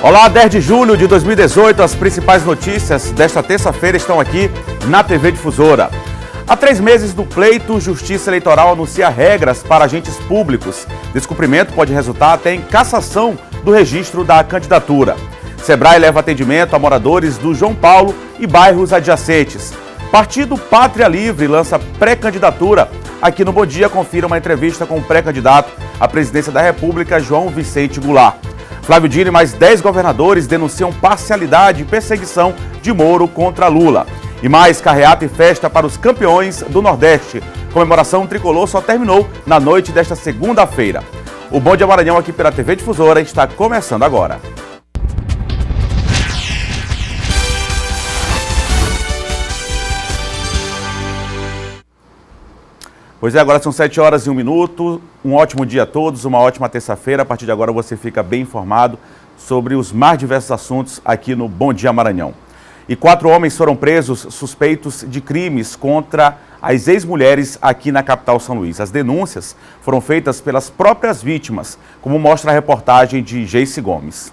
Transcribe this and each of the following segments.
Olá, 10 de julho de 2018, as principais notícias desta terça-feira estão aqui na TV Difusora. Há 3 meses do pleito, Justiça Eleitoral anuncia regras para agentes públicos. Descumprimento pode resultar até em cassação do registro da candidatura. Sebrae leva atendimento a moradores do João Paulo e bairros adjacentes. Partido Pátria Livre lança pré-candidatura. Aqui no Bom Dia, confira uma entrevista com o pré-candidato à presidência da República, João Vicente Goulart. Flávio Dino e mais 10 governadores denunciam parcialidade e perseguição de Moro contra Lula. E mais carreata e festa para os campeões do Nordeste. Comemoração tricolor só terminou na noite desta segunda-feira. O Bom Dia Maranhão aqui pela TV Difusora está começando agora. Pois é, agora são 7 horas e 1 minuto. Um ótimo dia a todos, uma ótima terça-feira. A partir de agora você fica bem informado sobre os mais diversos assuntos aqui no Bom Dia Maranhão. E 4 homens foram presos suspeitos de crimes contra as ex-mulheres aqui na capital São Luís. As denúncias foram feitas pelas próprias vítimas, como mostra a reportagem de Geice Gomes.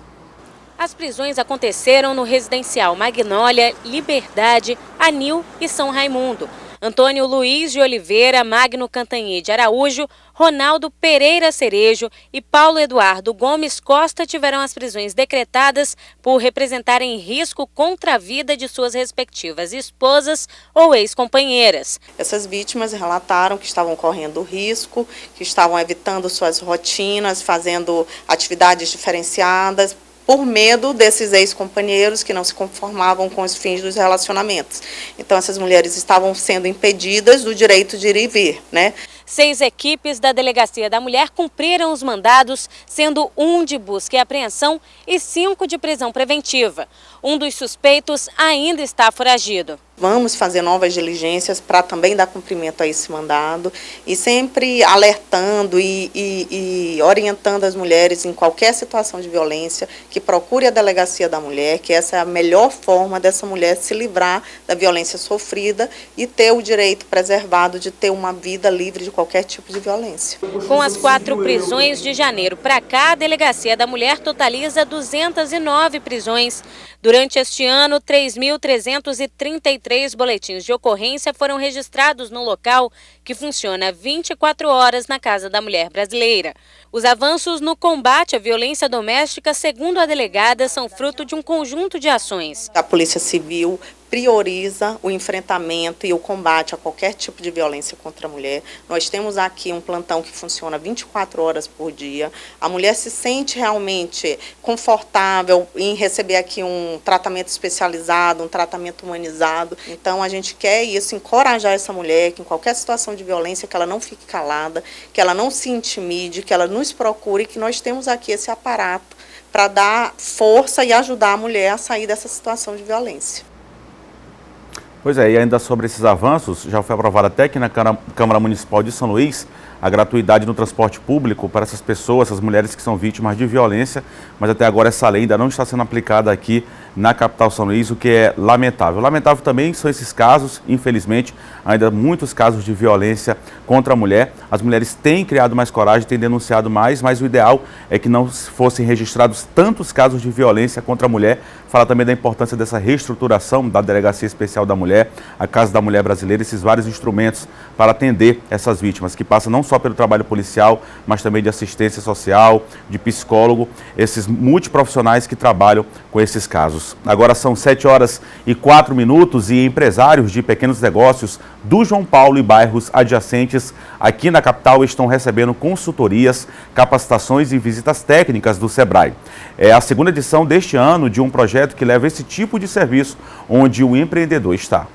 As prisões aconteceram no residencial Magnólia, Liberdade, Anil e São Raimundo. Antônio Luiz de Oliveira, Magno Cantanhede Araújo, Ronaldo Pereira Cerejo e Paulo Eduardo Gomes Costa tiveram as prisões decretadas por representarem risco contra a vida de suas respectivas esposas ou ex-companheiras. Essas vítimas relataram que estavam correndo risco, que estavam evitando suas rotinas, fazendo atividades diferenciadas, por medo desses ex-companheiros que não se conformavam com os fins dos relacionamentos. Então, essas mulheres estavam sendo impedidas do direito de ir e vir, né? 6 equipes da Delegacia da Mulher cumpriram os mandados, sendo 1 de busca e apreensão e 5 de prisão preventiva. Um dos suspeitos ainda está foragido. Vamos fazer novas diligências para também dar cumprimento a esse mandado e sempre alertando e orientando as mulheres em qualquer situação de violência que procure a Delegacia da Mulher, que essa é a melhor forma dessa mulher se livrar da violência sofrida e ter o direito preservado de ter uma vida livre de qualquer tipo de violência. Com as 4 prisões de janeiro para cá, a Delegacia da Mulher totaliza 209 prisões. Durante este ano, 3.333 boletins de ocorrência foram registrados no local, que funciona 24 horas na Casa da Mulher Brasileira. Os avanços no combate à violência doméstica, segundo a delegada, são fruto de um conjunto de ações. A Polícia Civil prioriza o enfrentamento e o combate a qualquer tipo de violência contra a mulher. Nós temos aqui um plantão que funciona 24 horas por dia. A mulher se sente realmente confortável em receber aqui um tratamento especializado, um tratamento humanizado. Então, a gente quer isso, encorajar essa mulher que em qualquer situação de violência, que ela não fique calada, que ela não se intimide, que ela nos procure, que nós temos aqui esse aparato para dar força e ajudar a mulher a sair dessa situação de violência. Pois é, e ainda sobre esses avanços, já foi aprovado até aqui na Câmara Municipal de São Luís a gratuidade no transporte público para essas pessoas, essas mulheres que são vítimas de violência, mas até agora essa lei ainda não está sendo aplicada aqui na capital São Luís, o que é lamentável. Lamentável também são esses casos, infelizmente, ainda muitos casos de violência contra a mulher. As mulheres têm criado mais coragem, têm denunciado mais, mas o ideal é que não fossem registrados tantos casos de violência contra a mulher. Fala também da importância dessa reestruturação da Delegacia Especial da Mulher, a Casa da Mulher Brasileira, esses vários instrumentos para atender essas vítimas, que passam não só pelo trabalho policial, mas também de assistência social, de psicólogo, esses multiprofissionais que trabalham com esses casos. Agora são 7 horas e 4 minutos e empresários de pequenos negócios do João Paulo e bairros adjacentes aqui na capital estão recebendo consultorias, capacitações e visitas técnicas do Sebrae. É a segunda edição deste ano de um projeto que leva esse tipo de serviço onde o empreendedor está.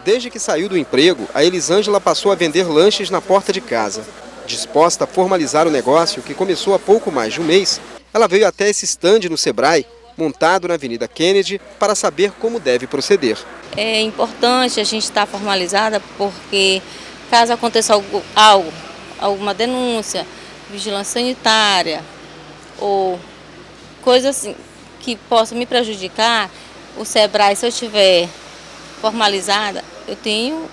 Desde que saiu do emprego, a Elisângela passou a vender lanches na porta de casa. Disposta a formalizar o negócio, que começou há pouco mais de um mês, ela veio até esse estande no Sebrae, montado na Avenida Kennedy, para saber como deve proceder. É importante a gente estar formalizada porque caso aconteça alguma denúncia, vigilância sanitária ou coisa assim que possa me prejudicar, o Sebrae, se eu estiver formalizada, eu tenho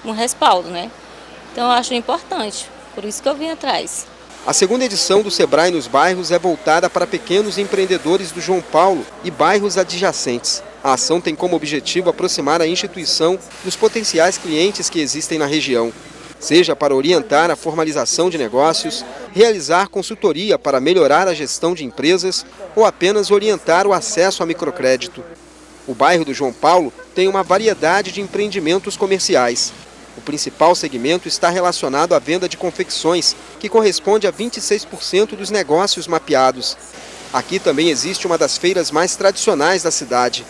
um respaldo, né? Então eu acho importante, por isso que eu vim atrás. A segunda edição do Sebrae nos Bairros é voltada para pequenos empreendedores do João Paulo e bairros adjacentes. A ação tem como objetivo aproximar a instituição dos potenciais clientes que existem na região, seja para orientar a formalização de negócios, realizar consultoria para melhorar a gestão de empresas ou apenas orientar o acesso a microcrédito. O bairro do João Paulo tem uma variedade de empreendimentos comerciais. O principal segmento está relacionado à venda de confecções, que corresponde a 26% dos negócios mapeados. Aqui também existe uma das feiras mais tradicionais da cidade.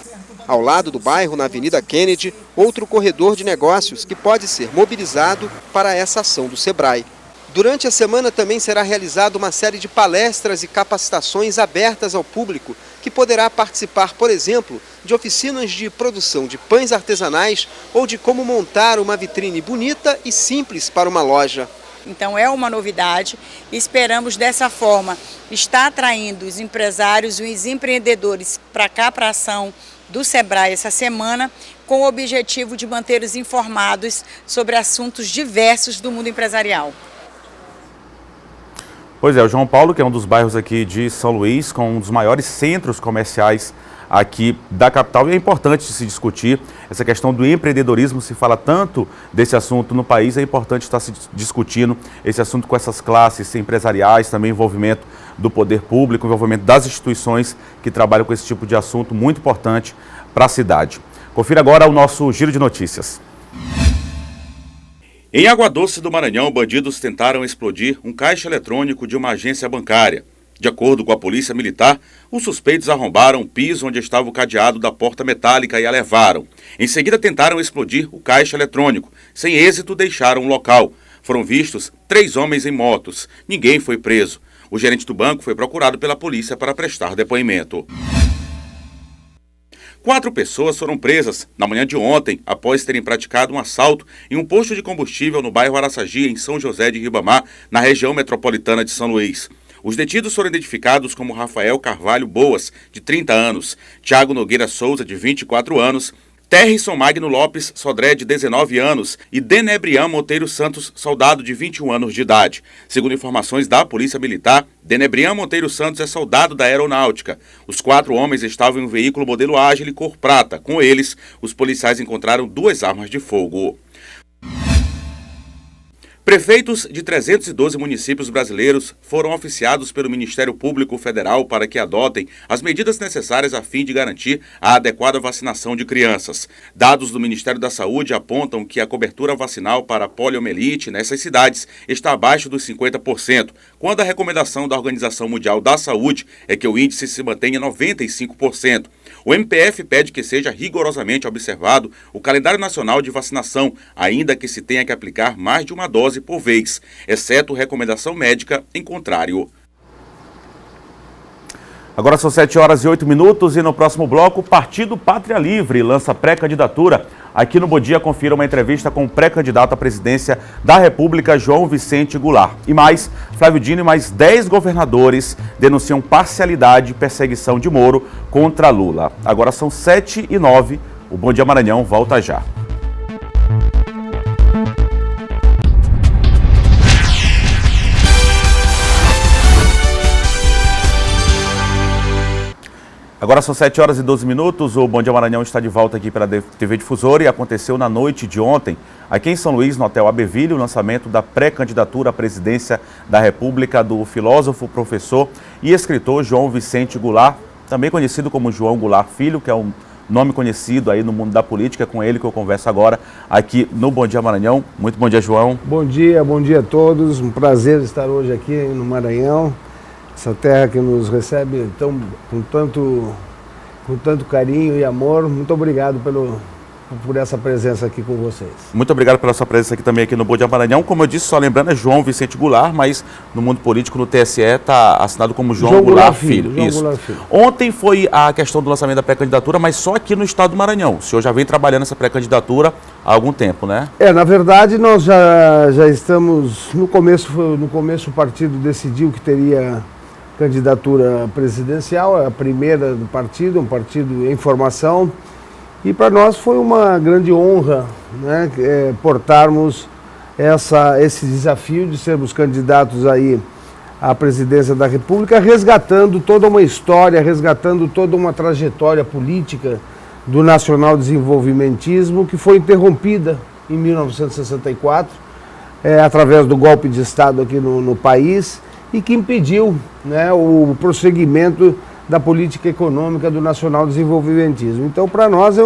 Ao lado do bairro, na Avenida Kennedy, outro corredor de negócios que pode ser mobilizado para essa ação do Sebrae. Durante a semana também será realizada uma série de palestras e capacitações abertas ao público, que poderá participar, por exemplo, de oficinas de produção de pães artesanais ou de como montar uma vitrine bonita e simples para uma loja. Então é uma novidade, esperamos dessa forma estar atraindo os empresários e os empreendedores para cá, para a ação do Sebrae essa semana, com o objetivo de mantê-los informados sobre assuntos diversos do mundo empresarial. Pois é, o João Paulo, que é um dos bairros aqui de São Luís, com um dos maiores centros comerciais aqui da capital, e é importante se discutir essa questão do empreendedorismo. Se fala tanto desse assunto no país, é importante estar se discutindo esse assunto com essas classes empresariais, também envolvimento do poder público, envolvimento das instituições que trabalham com esse tipo de assunto muito importante para a cidade. Confira agora o nosso giro de notícias. Em Água Doce do Maranhão, bandidos tentaram explodir um caixa eletrônico de uma agência bancária. De acordo com a polícia militar, os suspeitos arrombaram o piso onde estava o cadeado da porta metálica e a levaram. Em seguida, tentaram explodir o caixa eletrônico. Sem êxito, deixaram o local. Foram vistos 3 homens em motos. Ninguém foi preso. O gerente do banco foi procurado pela polícia para prestar depoimento. 4 pessoas foram presas na manhã de ontem, após terem praticado um assalto em um posto de combustível no bairro Araçagi, em São José de Ribamar, na região metropolitana de São Luís. Os detidos foram identificados como Rafael Carvalho Boas, de 30 anos, Tiago Nogueira Souza, de 24 anos, Terrisson Magno Lopes Sodré, de 19 anos, e Denebrian Monteiro Santos, soldado de 21 anos de idade. Segundo informações da Polícia Militar, Denebrian Monteiro Santos é soldado da Aeronáutica. Os 4 homens estavam em um veículo modelo Agile cor prata. Com eles, os policiais encontraram 2 armas de fogo. Prefeitos de 312 municípios brasileiros foram oficiados pelo Ministério Público Federal para que adotem as medidas necessárias a fim de garantir a adequada vacinação de crianças. Dados do Ministério da Saúde apontam que a cobertura vacinal para a poliomielite nessas cidades está abaixo dos 50%, quando a recomendação da Organização Mundial da Saúde é que o índice se mantenha 95%. O MPF pede que seja rigorosamente observado o calendário nacional de vacinação, ainda que se tenha que aplicar mais de uma dose por vez, exceto recomendação médica em contrário. Agora são 7h08 e no próximo bloco, o Partido Pátria Livre lança pré-candidatura. Aqui no Bom Dia, confira uma entrevista com o pré-candidato à presidência da República, João Vicente Goulart. E mais, Flávio Dino e mais 10 governadores denunciam parcialidade e perseguição de Moro contra Lula. Agora são 7h09, o Bom Dia Maranhão volta já. Agora são 7h12, o Bom Dia Maranhão está de volta aqui pela TV Difusora e aconteceu na noite de ontem, aqui em São Luís, no Hotel Abbeville, o lançamento da pré-candidatura à presidência da República do filósofo, professor e escritor João Vicente Goulart, também conhecido como João Goulart Filho, que é um nome conhecido aí no mundo da política, com ele que eu converso agora aqui no Bom Dia Maranhão. Muito bom dia, João. Bom dia a todos, um prazer estar hoje aqui no Maranhão. Essa terra que nos recebe com tanto carinho e amor. Muito obrigado por essa presença aqui com vocês. Muito obrigado pela sua presença aqui também aqui no Bom Dia Maranhão. Como eu disse, só lembrando, é João Vicente Goulart, mas no mundo político, no TSE, está assinado como João Goulart Filho. Isso. Goulart Filho. Ontem foi a questão do lançamento da pré-candidatura, mas só aqui no estado do Maranhão. O senhor já vem trabalhando essa pré-candidatura há algum tempo, né? Na verdade, nós já estamos no começo o partido decidiu que teria candidatura presidencial, a primeira do partido, um partido em formação, e para nós foi uma grande honra, né, portarmos esse desafio de sermos candidatos aí à presidência da República, resgatando toda uma história, resgatando toda uma trajetória política do nacional-desenvolvimentismo que foi interrompida em 1964, através do golpe de Estado aqui no país, e que impediu, né, o prosseguimento da política econômica do nacional-desenvolvimentismo. Então, para nós é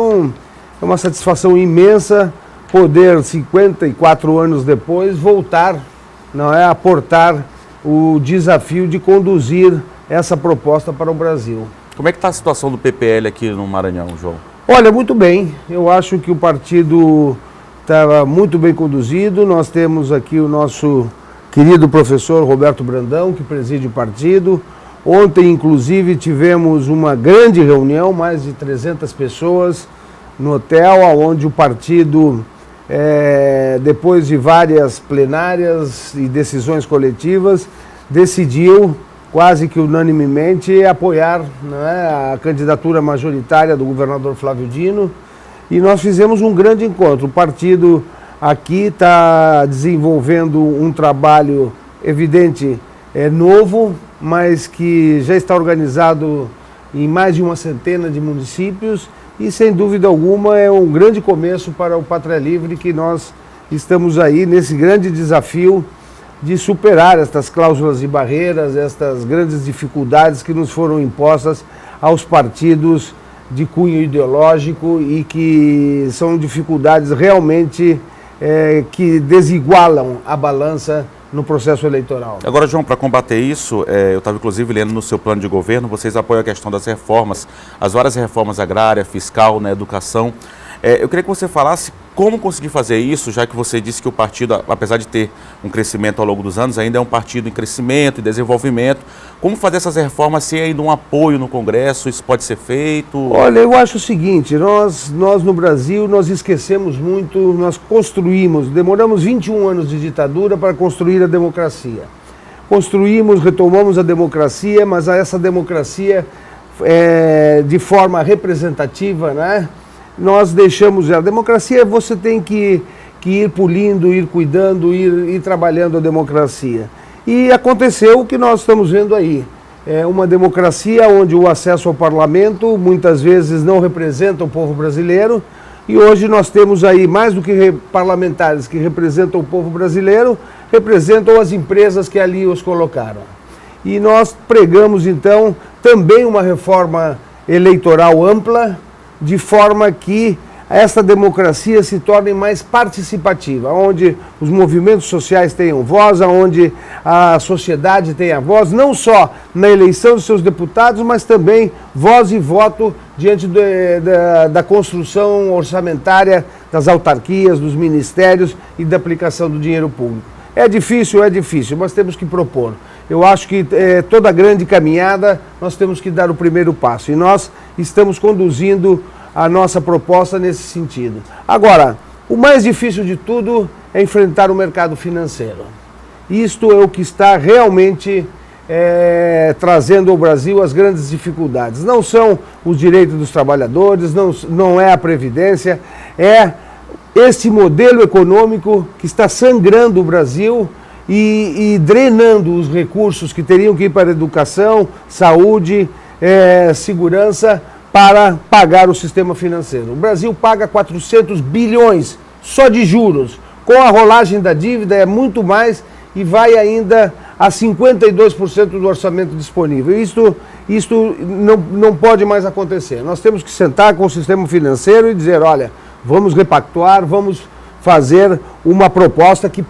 uma satisfação imensa poder, 54 anos depois, voltar, não é, a aportar o desafio de conduzir essa proposta para o Brasil. Como é que está a situação do PPL aqui no Maranhão, João? Olha, muito bem. Eu acho que o partido estava muito bem conduzido. Nós temos aqui o nosso querido professor Roberto Brandão, que preside o partido. Ontem, inclusive, tivemos uma grande reunião, mais de 300 pessoas, no hotel, onde o partido, depois de várias plenárias e decisões coletivas, decidiu quase que unanimemente apoiar, né, a candidatura majoritária do governador Flávio Dino, e nós fizemos um grande encontro. O partido aqui está desenvolvendo um trabalho evidente, novo, mas que já está organizado em mais de uma centena de municípios e, sem dúvida alguma, é um grande começo para o Pátria Livre, que nós estamos aí nesse grande desafio de superar estas cláusulas e barreiras, estas grandes dificuldades que nos foram impostas aos partidos de cunho ideológico e que são dificuldades realmente que desigualam a balança no processo eleitoral. Agora, João, para combater isso, eu estava inclusive lendo no seu plano de governo, vocês apoiam a questão das reformas, as várias reformas agrária, fiscal, na educação. Eu queria que você falasse como conseguir fazer isso, já que você disse que o partido, apesar de ter um crescimento ao longo dos anos, ainda é um partido em crescimento e desenvolvimento. Como fazer essas reformas sem ainda um apoio no Congresso? Isso pode ser feito? Olha, eu acho o seguinte, nós no Brasil, nós esquecemos muito, nós construímos, demoramos 21 anos de ditadura para construir a democracia. Construímos, retomamos a democracia, mas essa democracia de forma representativa, né? Nós deixamos a democracia, você tem que ir polindo, ir cuidando, ir trabalhando a democracia. E aconteceu o que nós estamos vendo aí. É uma democracia onde o acesso ao parlamento muitas vezes não representa o povo brasileiro, e hoje nós temos aí mais do que parlamentares que representam o povo brasileiro, representam as empresas que ali os colocaram. E nós pregamos então também uma reforma eleitoral ampla, de forma que essa democracia se torne mais participativa, onde os movimentos sociais tenham voz, onde a sociedade tenha voz, não só na eleição dos seus deputados, mas também voz e voto diante da construção orçamentária das autarquias, dos ministérios e da aplicação do dinheiro público. É difícil, mas temos que propor. Eu acho que toda grande caminhada nós temos que dar o primeiro passo, e nós estamos conduzindo a nossa proposta nesse sentido. Agora, o mais difícil de tudo é enfrentar o mercado financeiro. Isto é o que está realmente trazendo ao Brasil as grandes dificuldades. Não são os direitos dos trabalhadores, não é a Previdência, é esse modelo econômico que está sangrando o Brasil e drenando os recursos que teriam que ir para a educação, saúde, segurança, para pagar o sistema financeiro. O Brasil paga 400 bilhões só de juros. Com a rolagem da dívida é muito mais e vai ainda a 52% do orçamento disponível. Isto não pode mais acontecer. Nós temos que sentar com o sistema financeiro e dizer, olha, vamos repactuar, vamos fazer uma proposta que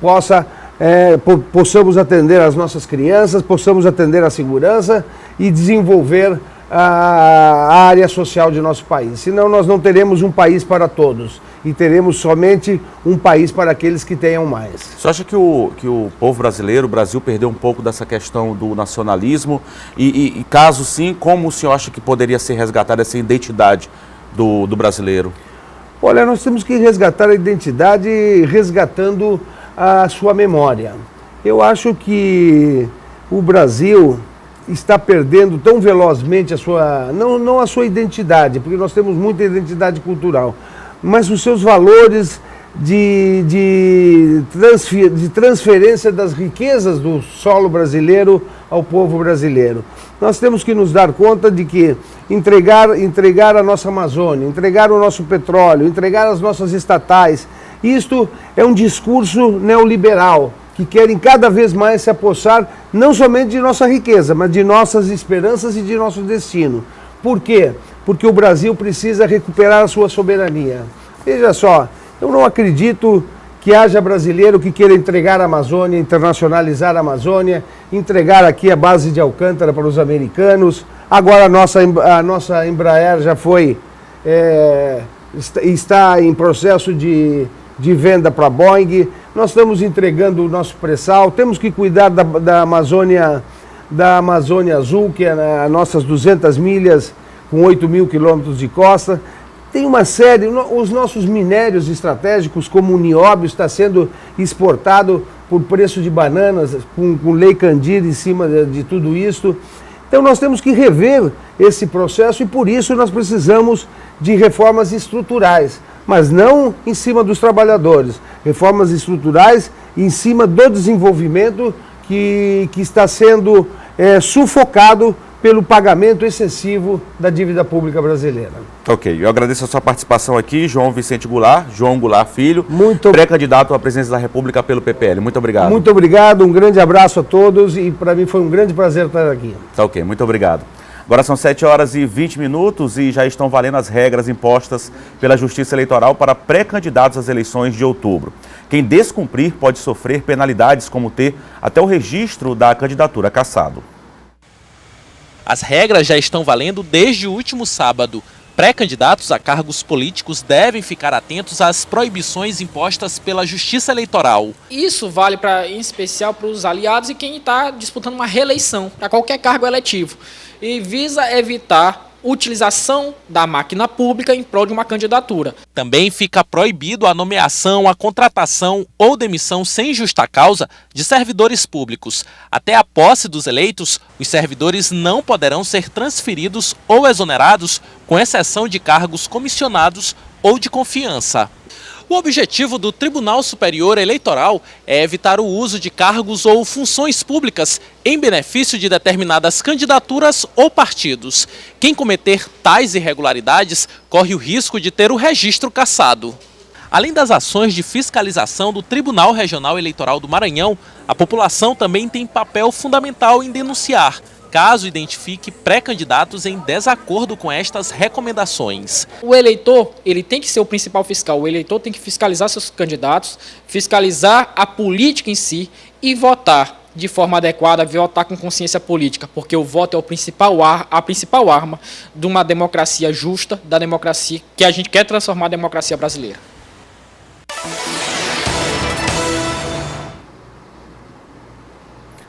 possamos atender as nossas crianças, possamos atender a segurança e desenvolver a área social de nosso país. Senão nós não teremos um país para todos e teremos somente um país para aqueles que tenham mais. Você acha que o povo brasileiro, o Brasil, perdeu um pouco dessa questão do nacionalismo? E caso sim, como o senhor acha que poderia ser resgatada essa identidade do brasileiro? Olha, nós temos que resgatar a identidade resgatando a sua memória. Eu acho que o Brasil está perdendo tão velozmente não a sua identidade, porque nós temos muita identidade cultural, mas os seus valores de transferência das riquezas do solo brasileiro ao povo brasileiro. Nós temos que nos dar conta de que entregar a nossa Amazônia, entregar o nosso petróleo, entregar as nossas estatais, isto é um discurso neoliberal, que querem cada vez mais se apossar não somente de nossa riqueza, mas de nossas esperanças e de nosso destino. Por quê? Porque o Brasil precisa recuperar a sua soberania. Veja só, eu não acredito que haja brasileiro que queira entregar a Amazônia, internacionalizar a Amazônia, entregar aqui a base de Alcântara para os americanos. Agora a nossa Embraer já foi, está em processo de venda para a Boeing. Nós estamos entregando o nosso pré-sal, temos que cuidar da Amazônia Azul, que é as nossas 200 milhas com 8 mil quilômetros de costa. Tem uma série, os nossos minérios estratégicos, como o nióbio, está sendo exportado por preço de bananas, com lei Candir em cima de tudo isso. Então nós temos que rever esse processo e por isso nós precisamos de reformas estruturais, mas não em cima dos trabalhadores, reformas estruturais em cima do desenvolvimento que está sendo sufocado pelo pagamento excessivo da dívida pública brasileira. Ok, eu agradeço a sua participação aqui, João Vicente Goulart, João Goulart Filho, pré-candidato à presidência da República pelo PPL. Muito obrigado. Muito obrigado, um grande abraço a todos e para mim foi um grande prazer estar aqui. Tá ok, muito obrigado. Agora são 7 horas e 20 minutos e já estão valendo as regras impostas pela Justiça Eleitoral para pré-candidatos às eleições de outubro. Quem descumprir pode sofrer penalidades, como ter até o registro da candidatura cassado. As regras já estão valendo desde o último sábado. Pré-candidatos a cargos políticos devem ficar atentos às proibições impostas pela Justiça Eleitoral. Isso vale, em especial, para os aliados e quem está disputando uma reeleição, para qualquer cargo eletivo. E visa evitar utilização da máquina pública em prol de uma candidatura. Também fica proibido a nomeação, a contratação ou demissão sem justa causa de servidores públicos. Até a posse dos eleitos, os servidores não poderão ser transferidos ou exonerados, com exceção de cargos comissionados ou de confiança. O objetivo do Tribunal Superior Eleitoral é evitar o uso de cargos ou funções públicas em benefício de determinadas candidaturas ou partidos. Quem cometer tais irregularidades corre o risco de ter o registro cassado. Além das ações de fiscalização do Tribunal Regional Eleitoral do Maranhão, a população também tem papel fundamental em denunciar, caso identifique pré-candidatos em desacordo com estas recomendações. O eleitor, ele tem que ser o principal fiscal. O eleitor tem que fiscalizar seus candidatos, fiscalizar a política em si e votar de forma adequada, votar com consciência política, porque o voto é a principal arma de uma democracia justa, da democracia que a gente quer transformar a democracia brasileira.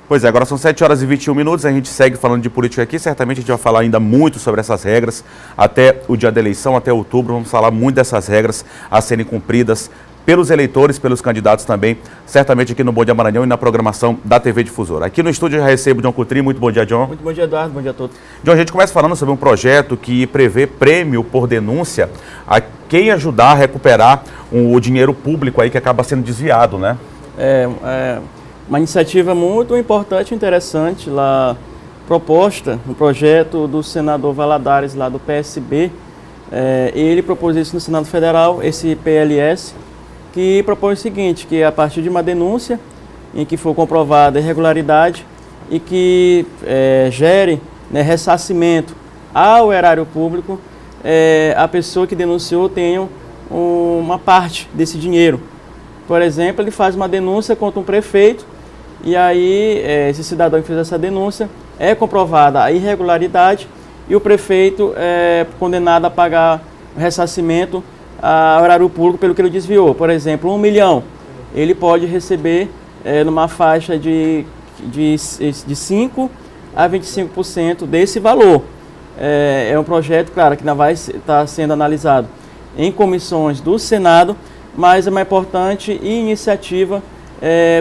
Pois é, agora são 7 horas e 21 minutos, a gente segue falando de política aqui, certamente a gente vai falar ainda muito sobre essas regras, até o dia da eleição, até outubro, vamos falar muito dessas regras a serem cumpridas pelos eleitores, pelos candidatos também, certamente aqui no Bom Dia Maranhão e na programação da TV Difusora. Aqui no estúdio eu já recebo o John Coutrin. Muito bom dia, John. Muito bom dia, Eduardo, bom dia a todos. John, a gente começa falando sobre um projeto que prevê prêmio por denúncia a quem ajudar a recuperar o dinheiro público aí que acaba sendo desviado, né? Uma iniciativa muito importante e interessante, lá proposta no projeto do senador Valadares, lá do PSB. Ele propôs isso no Senado Federal, esse PLS, que propõe o seguinte, que a partir de uma denúncia em que for comprovada irregularidade e que gere ressarcimento ao erário público, a pessoa que denunciou tenha uma parte desse dinheiro. Por exemplo, ele faz uma denúncia contra um prefeito e aí esse cidadão que fez essa denúncia é comprovada a irregularidade e o prefeito é condenado a pagar o ressarcimento ao erário público pelo que ele desviou. Por exemplo, 1 milhão, ele pode receber numa faixa de 5% a 25% desse valor. É um projeto, claro, que ainda vai estar sendo analisado em comissões do Senado, mas é uma importante iniciativa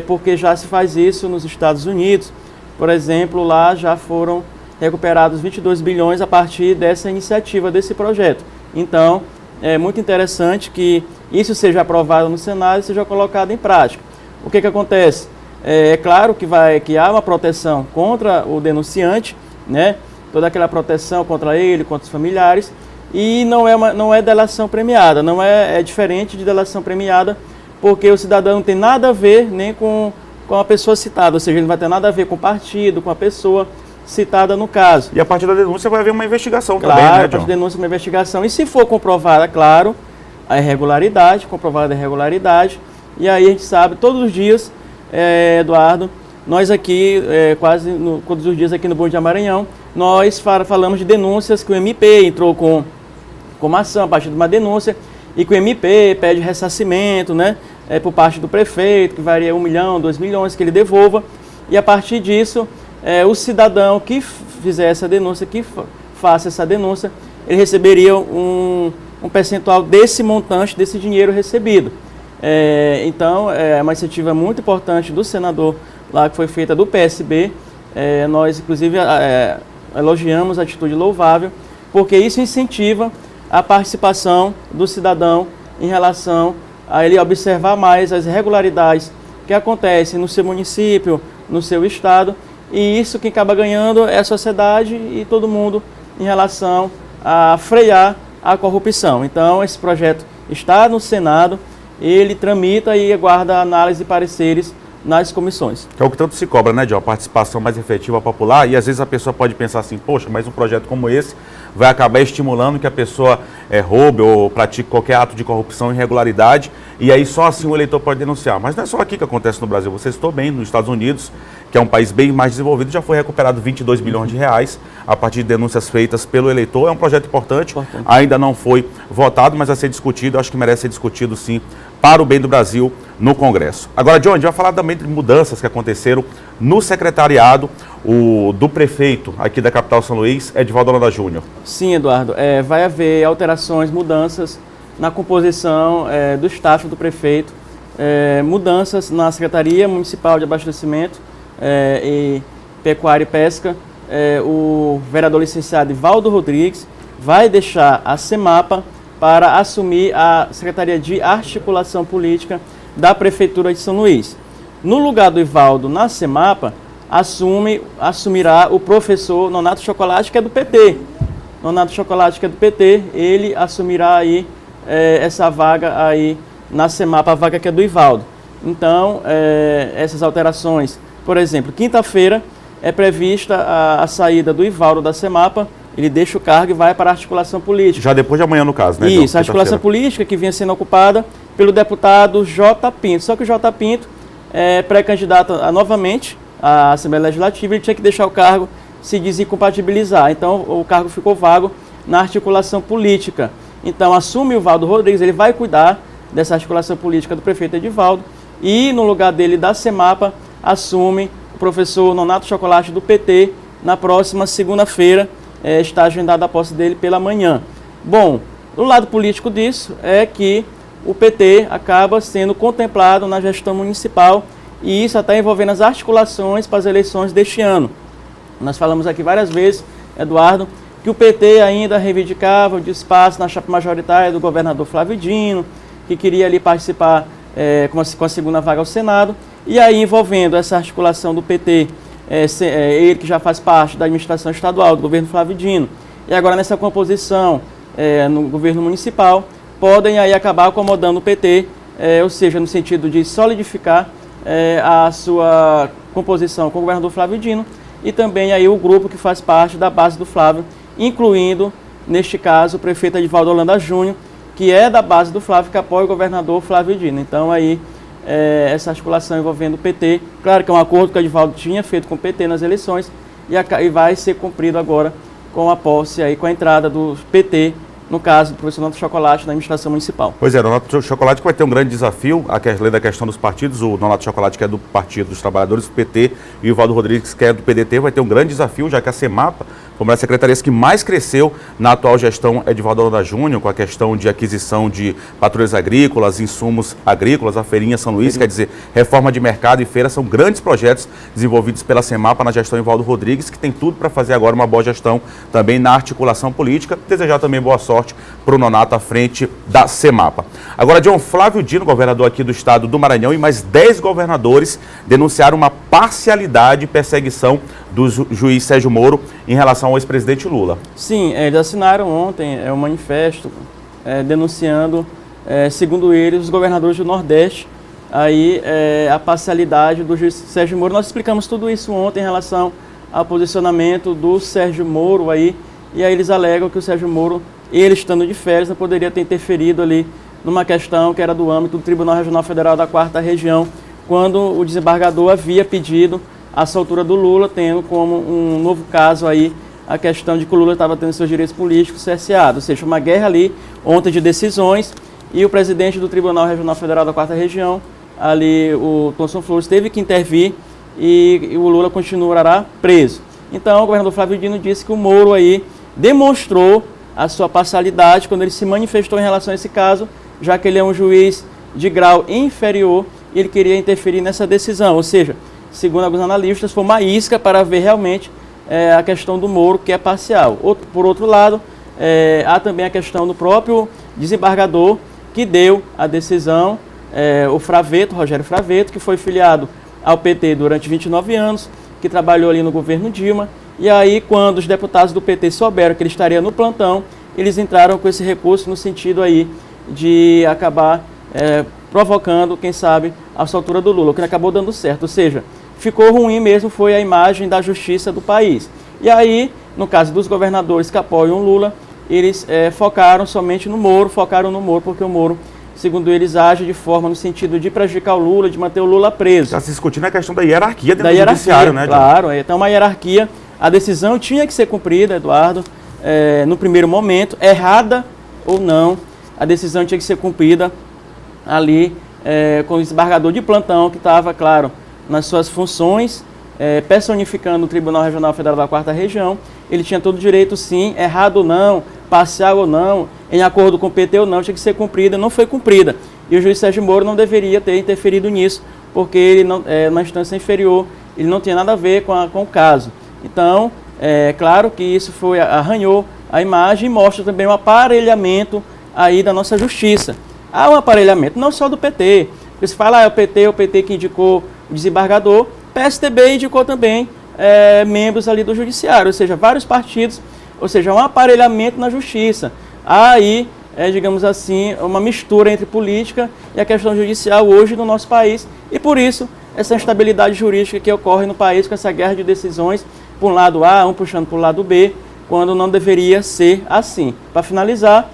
porque já se faz isso nos Estados Unidos. Por exemplo, lá já foram recuperados 22 bilhões a partir dessa iniciativa, desse projeto. Então, é muito interessante que isso seja aprovado no Senado e seja colocado em prática. O que acontece? É claro que há uma proteção contra o denunciante, né? Toda aquela proteção contra ele, contra os familiares, e não é delação premiada, não é diferente de delação premiada, porque o cidadão não tem nada a ver nem com a pessoa citada, ou seja, ele não vai ter nada a ver com o partido, com a pessoa citada no caso. E a partir da denúncia vai haver uma investigação claro, também, né, John? A partir da denúncia, uma investigação, e se for comprovada, claro, a irregularidade, e aí a gente sabe, todos os dias, Eduardo, nós aqui, todos os dias aqui no Bom Dia Maranhão, nós falamos de denúncias que o MP entrou com uma ação a partir de uma denúncia, e que o MP pede ressarcimento, né, por parte do prefeito, que varia 1 milhão, 2 milhões, que ele devolva, e a partir disso, o cidadão que fizer essa denúncia, que faça essa denúncia, ele receberia um percentual desse montante, desse dinheiro recebido. Então, é uma iniciativa muito importante do senador, lá que foi feita do PSB, nós, inclusive, elogiamos a atitude louvável, porque isso incentiva a participação do cidadão em relação a ele observar mais as irregularidades que acontecem no seu município, no seu estado, e isso quem acaba ganhando é a sociedade e todo mundo em relação a frear a corrupção. Então, esse projeto está no Senado, ele tramita e aguarda análise e pareceres nas comissões. Que é o que tanto se cobra, né, de uma participação mais efetiva popular, e às vezes a pessoa pode pensar assim, poxa, mas um projeto como esse vai acabar estimulando que a pessoa roube ou pratique qualquer ato de corrupção e irregularidade, e aí só assim o eleitor pode denunciar. Mas não é só aqui que acontece no Brasil, você citou bem, nos Estados Unidos, que é um país bem mais desenvolvido, já foi recuperado 22 milhões de reais a partir de denúncias feitas pelo eleitor. É um projeto importante, ainda não foi votado, mas vai ser discutido, acho que merece ser discutido sim, para o bem do Brasil no Congresso. Agora, John, a gente vai falar também de mudanças que aconteceram no secretariado do prefeito aqui da capital São Luís, Edivaldo Holanda Júnior. Sim, Eduardo, vai haver alterações, mudanças na composição do staff do prefeito, mudanças na Secretaria Municipal de Abastecimento e Pecuária e Pesca. O vereador licenciado Ivaldo Rodrigues vai deixar a CEMAPA para assumir a Secretaria de Articulação Política da Prefeitura de São Luís. No lugar do Ivaldo, na CEMAPA, assumirá o professor Nonato Chocolate, que é do PT. Nonato Chocolate, que é do PT, ele assumirá aí essa vaga aí na CEMAPA, a vaga que é do Ivaldo. Então, essas alterações, por exemplo, quinta-feira é prevista a saída do Ivaldo da CEMAPA, ele deixa o cargo e vai para a articulação política. Já depois de amanhã, no caso, né? Isso, a articulação política que vinha sendo ocupada pelo deputado J. Pinto. Só que o J. Pinto é pré-candidato novamente à Assembleia Legislativa, ele tinha que deixar o cargo se desincompatibilizar. Então, o cargo ficou vago na articulação política. Então, assume o Ivaldo Rodrigues, ele vai cuidar dessa articulação política do prefeito Edivaldo, e no lugar dele, da CEMAPA, assume o professor Nonato Chocolate do PT na próxima segunda-feira. Está agendada a posse dele pela manhã. Bom, do lado político disso é que o PT acaba sendo contemplado na gestão municipal, e isso está envolvendo as articulações para as eleições deste ano. Nós falamos aqui várias vezes, Eduardo, que o PT ainda reivindicava o espaço na chapa majoritária do governador Flávio Dino, que queria ali participar com a segunda vaga ao Senado, e aí envolvendo essa articulação do PT, ele que já faz parte da administração estadual, do governo Flávio Dino, e agora nessa composição no governo municipal, podem aí acabar acomodando o PT, ou seja, no sentido de solidificar a sua composição com o governador Flávio Dino, e também aí o grupo que faz parte da base do Flávio, incluindo, neste caso, o prefeito Edivaldo Holanda Júnior, que é da base do Flávio, que apoia o governador Flávio Dino. Então aí essa articulação envolvendo o PT, claro que é um acordo que o Edivaldo tinha feito com o PT nas eleições, e vai ser cumprido agora com a posse, aí, com a entrada do PT, no caso do professor Nonato Chocolate, na administração municipal. Pois é, o Nonato Chocolate que vai ter um grande desafio, além da questão dos partidos, o Nonato Chocolate, que é do Partido dos Trabalhadores, do PT, e o Ivaldo Rodrigues, que é do PDT, vai ter um grande desafio, já que a CEMAPA Foi uma das secretarias que mais cresceu na atual gestão Edivaldo Holanda Júnior, com a questão de aquisição de patrulhas agrícolas, insumos agrícolas, a feirinha São Luís, quer dizer, reforma de mercado e feira, são grandes projetos desenvolvidos pela Semapa na gestão Evaldo Rodrigues, que tem tudo para fazer agora uma boa gestão também na articulação política. Desejar também boa sorte para o Nonato à frente da Semapa. Agora, John Flávio Dino, governador aqui do estado do Maranhão, e mais 10 governadores denunciaram uma parcialidade e perseguição do juiz Sérgio Moro em relação ao ex-presidente Lula. Sim, eles assinaram ontem um manifesto denunciando, segundo eles, os governadores do Nordeste, aí, a parcialidade do juiz Sérgio Moro. Nós explicamos tudo isso ontem em relação ao posicionamento do Sérgio Moro aí, e aí eles alegam que o Sérgio Moro, ele estando de férias, não poderia ter interferido ali numa questão que era do âmbito do Tribunal Regional Federal da 4ª Região, quando o desembargador havia pedido a soltura do Lula, tendo como um novo caso aí a questão de que o Lula estava tendo seus direitos políticos cerceados, ou seja, uma guerra ali ontem de decisões, e o presidente do Tribunal Regional Federal da 4ª Região, ali o Thomson Flores, teve que intervir e o Lula continuará preso. Então o governador Flávio Dino disse que o Moro aí demonstrou a sua parcialidade quando ele se manifestou em relação a esse caso, já que ele é um juiz de grau inferior e ele queria interferir nessa decisão, ou seja, segundo alguns analistas, foi uma isca para ver realmente a questão do Moro, que é parcial. Por outro lado, há também a questão do próprio desembargador que deu a decisão, o Fravetto, Rogério Fravetto, que foi filiado ao PT durante 29 anos, que trabalhou ali no governo Dilma, e aí quando os deputados do PT souberam que ele estaria no plantão, eles entraram com esse recurso no sentido aí de acabar provocando, quem sabe, a soltura do Lula, o que acabou dando certo, ou seja, ficou ruim mesmo foi a imagem da justiça do país. E aí, no caso dos governadores que apoiam o Lula, eles focaram somente no Moro, porque o Moro, segundo eles, age de forma no sentido de prejudicar o Lula, de manter o Lula preso. Está se discutindo a questão da hierarquia dentro do judiciário, né? Claro, então uma hierarquia, a decisão tinha que ser cumprida, Eduardo, no primeiro momento, errada ou não, a decisão tinha que ser cumprida ali com o desembargador de plantão, que estava, claro, nas suas funções, personificando o Tribunal Regional Federal da 4ª Região. Ele tinha todo o direito, sim, errado ou não, parcial ou não, em acordo com o PT ou não, tinha que ser cumprida, não foi cumprida. E o juiz Sérgio Moro não deveria ter interferido nisso, porque ele não, numa instância inferior, ele não tinha nada a ver com o caso. Então, claro que isso arranhou a imagem e mostra também um aparelhamento aí da nossa justiça. Há um aparelhamento, não só do PT, porque se fala, é o PT que indicou o desembargador, PSDB indicou também membros ali do judiciário, ou seja, vários partidos, ou seja, um aparelhamento na justiça. Há aí, digamos assim, uma mistura entre política e a questão judicial hoje no nosso país, e por isso essa instabilidade jurídica que ocorre no país com essa guerra de decisões, por um lado A, um puxando para o lado B, quando não deveria ser assim. Para finalizar,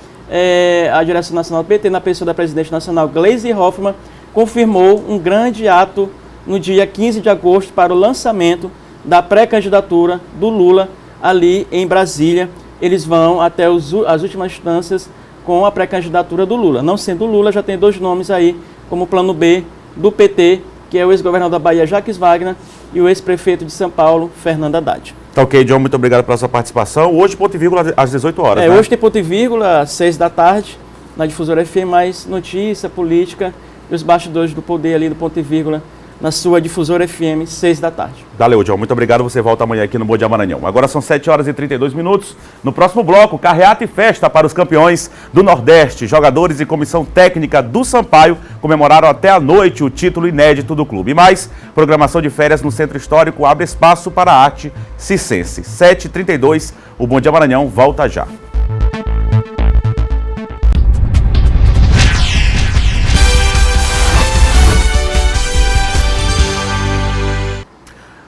a direção nacional do PT, na pessoa da presidente nacional Gleisi Hoffmann, confirmou um grande ato no dia 15 de agosto para o lançamento da pré-candidatura do Lula ali em Brasília. Eles vão até as últimas instâncias com a pré-candidatura do Lula. Não sendo o Lula, já tem 2 nomes aí como plano B do PT, que é o ex-governador da Bahia, Jacques Wagner, e o ex-prefeito de São Paulo, Fernando Haddad. Tá ok, John, muito obrigado pela sua participação. Hoje, ponto e vírgula, às 18 horas, né? Hoje tem ponto e vírgula, às 6 da tarde, na Difusora FM, mais notícia, política e os bastidores do poder ali do ponto e vírgula, na sua Difusora FM, 6 da tarde. Valeu, John. Muito obrigado. Você volta amanhã aqui no Bom Dia Maranhão. Agora são 7 horas e 32 minutos. No próximo bloco, carreata e festa para os campeões do Nordeste. Jogadores e comissão técnica do Sampaio comemoraram até a noite o título inédito do clube. E mais, programação de férias no Centro Histórico abre espaço para a arte circense. 7h32, o Bom Dia Maranhão volta já.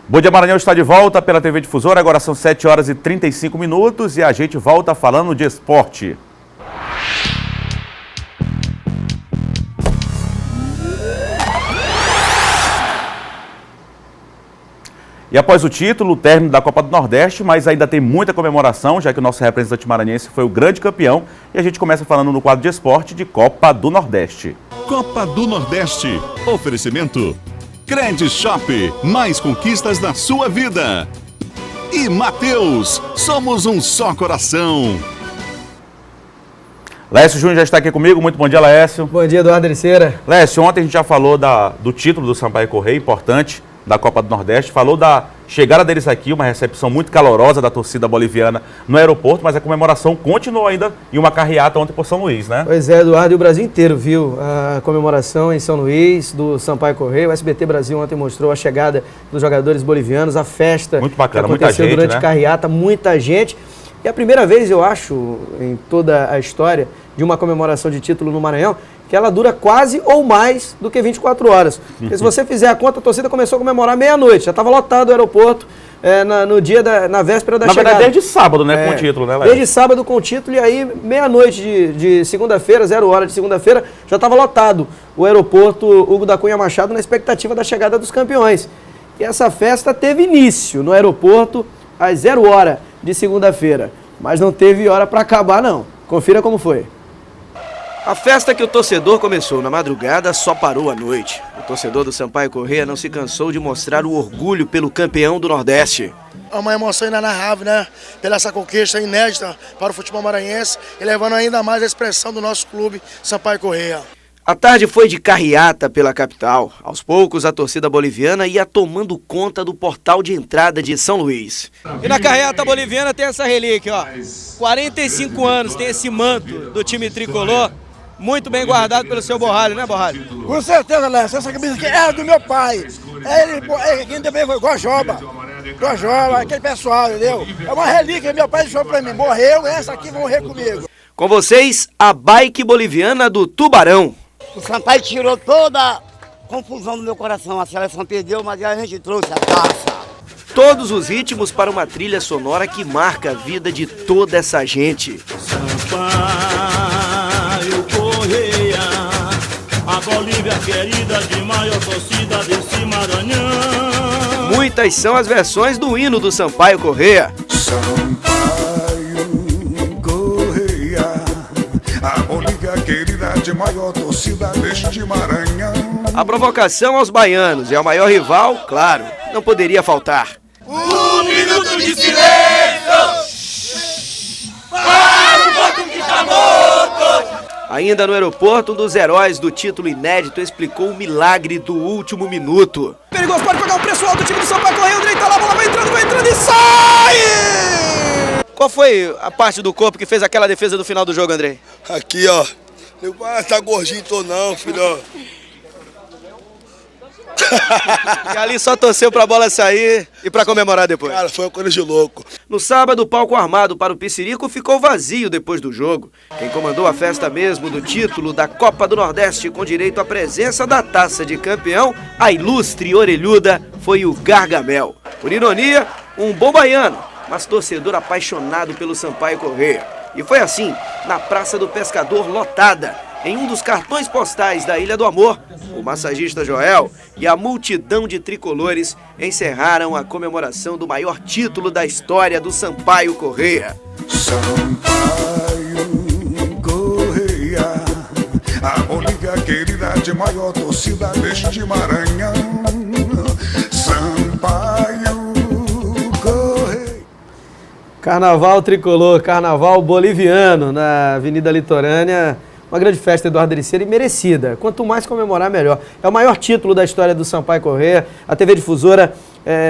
Bom Dia Maranhão está de volta pela TV Difusora, agora são 7 horas e 35 minutos e a gente volta falando de esporte. E após o título, o término da Copa do Nordeste, mas ainda tem muita comemoração, já que o nosso representante maranhense foi o grande campeão. E a gente começa falando no quadro de esporte de Copa do Nordeste. Copa do Nordeste. Oferecimento Cred Shop. Mais conquistas na sua vida. e Matheus. Somos um só coração. Lécio Júnior já está aqui comigo. Muito bom dia, Lécio. Bom dia, Eduardo Ericeira. Lécio, ontem a gente já falou do título do Sampaio Corrêa, importante, da Copa do Nordeste. Falou da chegada deles aqui, uma recepção muito calorosa da torcida boliviana no aeroporto, mas a comemoração continuou ainda em uma carreata ontem por São Luís, né? Pois é, Eduardo, e o Brasil inteiro viu a comemoração em São Luís do Sampaio Corrêa. O SBT Brasil ontem mostrou a chegada dos jogadores bolivianos, a festa muito bacana, que aconteceu muita gente, durante né? a carreata, muita gente. E a primeira vez, eu acho, em toda a história de uma comemoração de título no Maranhão, que ela dura quase ou mais do que 24 horas. Porque se você fizer a conta, a torcida começou a comemorar meia-noite, já estava lotado o aeroporto na véspera da chegada. Na verdade, desde sábado, né, com o título, né, Léo? Desde sábado com o título, e aí meia-noite de segunda-feira, 0 hora de segunda-feira, já estava lotado o aeroporto Hugo da Cunha Machado na expectativa da chegada dos campeões. E essa festa teve início no aeroporto às 0 hora de segunda-feira, mas não teve hora para acabar, não. Confira como foi. A festa que o torcedor começou na madrugada só parou à noite. O torcedor do Sampaio Corrêa não se cansou de mostrar o orgulho pelo campeão do Nordeste. É uma emoção inenarrável, né? Pela essa conquista inédita para o futebol maranhense e levando ainda mais a expressão do nosso clube Sampaio Corrêa. A tarde foi de carreata pela capital. Aos poucos, a torcida boliviana ia tomando conta do portal de entrada de São Luís. E na carreata boliviana tem essa relíquia, ó. 45 anos, tem esse manto do time tricolor. Muito bem guardado pelo seu Borralho, né, Borralho? Com certeza, Lécio. Essa camisa aqui é do meu pai. Ele também foi Gojoba, aquele pessoal, entendeu? É uma relíquia que meu pai deixou pra mim. Morreu, essa aqui vai morrer comigo. Com vocês, a bike boliviana do Tubarão. O Sampaio tirou toda a confusão do meu coração. A seleção perdeu, mas a gente trouxe a taça. Todos os ritmos para uma trilha sonora que marca a vida de toda essa gente. Sampaio Corrêa, a Bolívia querida de maior torcida desse Maranhão. Muitas são as versões do hino do Sampaio Corrêa. A Bolívia querida de maior torcida deste Maranhão. A provocação aos baianos e ao maior rival, claro, não poderia faltar. Um minuto de silêncio para o voto que está morto. Ainda no aeroporto, um dos heróis do título inédito explicou o milagre do último minuto. Perigoso, pode pegar o preço alto do time do Sampaio Corrêa, o direito tá lá, a bola vai entrando e sai! Qual foi a parte do corpo que fez aquela defesa do final do jogo, Andrei? Aqui, ó. Meu pai tá gordinho, tô não, filho. E ali só torceu pra bola sair e pra comemorar depois. Cara, foi uma coisa de louco. No sábado, o palco armado para o Pissirico ficou vazio depois do jogo. Quem comandou a festa mesmo do título da Copa do Nordeste com direito à presença da taça de campeão, a ilustre orelhuda, foi o Gargamel. Por ironia, um bom baiano, mas torcedor apaixonado pelo Sampaio Corrêa. E foi assim, na Praça do Pescador lotada, em um dos cartões postais da Ilha do Amor, o massagista Joel e a multidão de tricolores encerraram a comemoração do maior título da história do Sampaio Corrêa. Sampaio Corrêa, a Bolívia querida de maior torcida deste Maranhão. Sampaio Corrêa. Carnaval tricolor, carnaval boliviano na Avenida Litorânea. Uma grande festa, Eduardo Ericeira, e merecida. Quanto mais comemorar, melhor. É o maior título da história do Sampaio Corrêa. A TV Difusora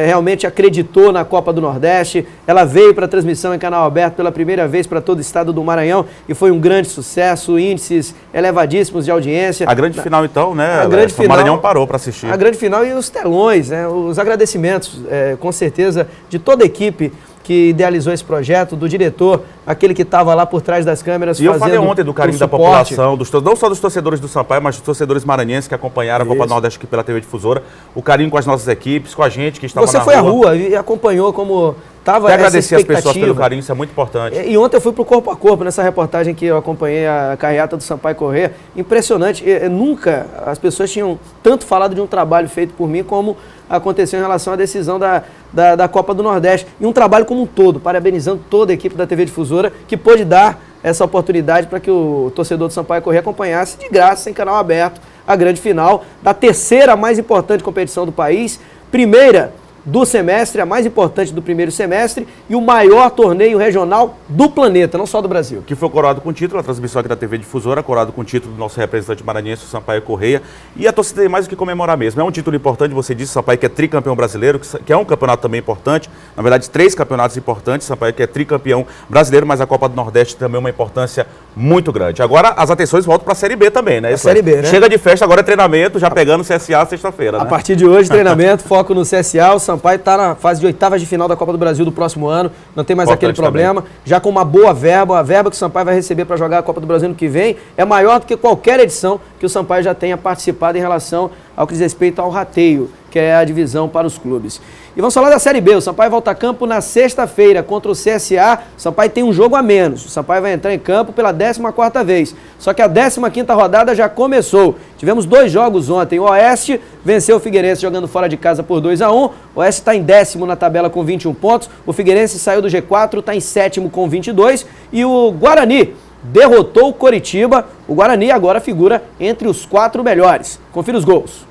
realmente acreditou na Copa do Nordeste. Ela veio para a transmissão em canal aberto pela primeira vez para todo o estado do Maranhão e foi um grande sucesso, índices elevadíssimos de audiência. A grande final, então, né? A grande final, o Maranhão parou para assistir. A grande final e os telões, né? Os agradecimentos, com certeza, de toda a equipe que idealizou esse projeto, do diretor, aquele que estava lá por trás das câmeras fazendo. E eu falei ontem do carinho da população, não só dos torcedores do Sampaio, mas dos torcedores maranhenses que acompanharam a Copa do Nordeste aqui pela TV Difusora, o carinho com as nossas equipes, com a gente que estava na rua. Você foi à rua e acompanhou como estava essa expectativa. Agradecer as pessoas pelo carinho, isso é muito importante. E ontem eu fui para o Corpo a Corpo, nessa reportagem que eu acompanhei a carreata do Sampaio Corrêa. Impressionante, nunca as pessoas tinham tanto falado de um trabalho feito por mim como aconteceu em relação à decisão da Copa do Nordeste. E um trabalho como um todo, parabenizando toda a equipe da TV Difusora, que pôde dar essa oportunidade para que o torcedor do Sampaio Corrêa acompanhasse de graça, em canal aberto, a grande final da terceira mais importante competição do país. Primeira do semestre, a mais importante do primeiro semestre e o maior torneio regional do planeta, não só do Brasil. Que foi coroado com título, a transmissão aqui da TV Difusora, coroado com o título do nosso representante maranhense, o Sampaio Correia. E a torcida tem mais do que comemorar mesmo. É um título importante, você disse, o Sampaio que é tricampeão brasileiro, que é um campeonato também importante. Na verdade, 3 campeonatos importantes, o Sampaio que é tricampeão brasileiro, mas a Copa do Nordeste também é uma importância muito grande. Agora, as atenções voltam para a Série B também, né? A Série B, né? Chega de festa, agora é treinamento, já pegando o CSA sexta-feira, né? A partir de hoje, treinamento, foco no CSA. O Sampaio está na fase de oitavas de final da Copa do Brasil do próximo ano. Não tem mais aquele problema. Também. Já com uma boa verba, a verba que o Sampaio vai receber para jogar a Copa do Brasil no que vem é maior do que qualquer edição que o Sampaio já tenha participado em relação ao que diz respeito ao rateio, que é a divisão para os clubes. E vamos falar da Série B. O Sampaio volta a campo na sexta-feira contra o CSA. O Sampaio tem um jogo a menos. O Sampaio vai entrar em campo pela 14ª vez. Só que a 15ª rodada já começou. Tivemos 2 jogos ontem. O Oeste venceu o Figueirense jogando fora de casa por 2-1. O Oeste está em 10º na tabela com 21 pontos. O Figueirense saiu do G4, está em 7º com 22. E o Guarani derrotou o Coritiba. O Guarani agora figura entre os 4 melhores. Confira os gols.